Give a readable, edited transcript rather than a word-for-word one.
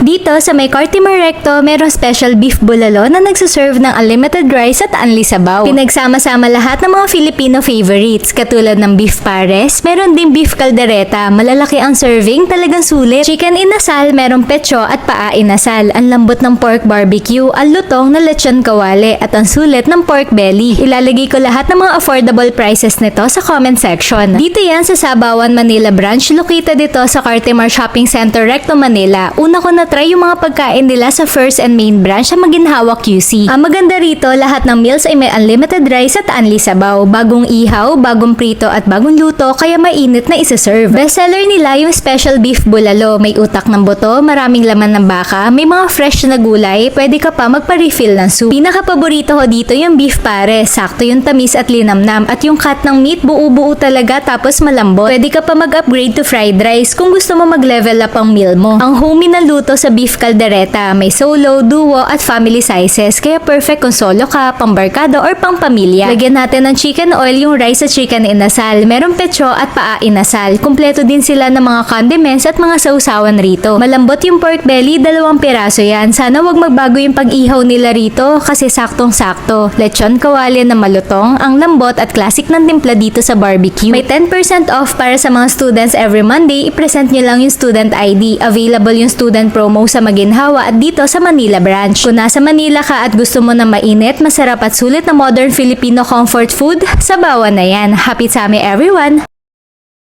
Dito sa may Cartimar Recto, merong special beef bulalo na nagsaserve ng unlimited rice at unli sabaw. Pinagsama-sama lahat ng mga Filipino favorites katulad ng beef pares, meron din beef caldereta, malalaki ang serving, talagang sulit. Chicken inasal, merong pecho at paa inasal, ang lambot ng pork barbecue, ang lutong na lechon kawale at ang sulit ng pork belly. Ilalagay ko lahat ng mga affordable prices nito sa comment section. Dito yan sa Sabawan, Manila branch, located dito sa Cartimar Shopping Center, Recto, Manila. Una ko na try yung mga pagkain nila sa first and main branch sa Maginhawa QC. Ang maganda rito, lahat ng meals ay may unlimited rice at unli sabaw, bagong ihaw, bagong prito at bagong luto, kaya mainit na isa-serve. Bestseller nila yung special beef bulalo, may utak ng buto, maraming laman ng baka, may mga fresh na gulay, pwede ka pa magpa-refill ng soup. Pinaka-paborito ko dito yung beef pare, sakto yung tamis at linamnam, at yung cut ng meat buo-buo talaga tapos malambot. Pwede ka pa mag-upgrade to fried rice kung gusto mo mag-level up ang meal mo. Ang homey na luto sa beef caldereta, may solo, duo at family sizes, kaya perfect kung solo ka, pambarkada or pang pamilya. Lagyan natin ng chicken oil yung rice at chicken inasal, merong pecho at paa inasal. Kumpleto din sila ng mga condiments at mga sausawan rito. Malambot yung pork belly, 2 piraso yan. Sana wag magbago yung pag-ihaw nila rito kasi saktong-sakto. Lechon kawali na malutong, ang lambot at classic ng timpla dito sa barbecue. May 10% off para sa mga students every Monday. I-present nyo lang yung student ID. Available yung student promo sa Maginhawa at dito sa Manila branch. Kung nasa Manila ka at gusto mo na mainit, masarap at sulit na modern Filipino comfort food, Sabawan na yan. Happy tummy everyone!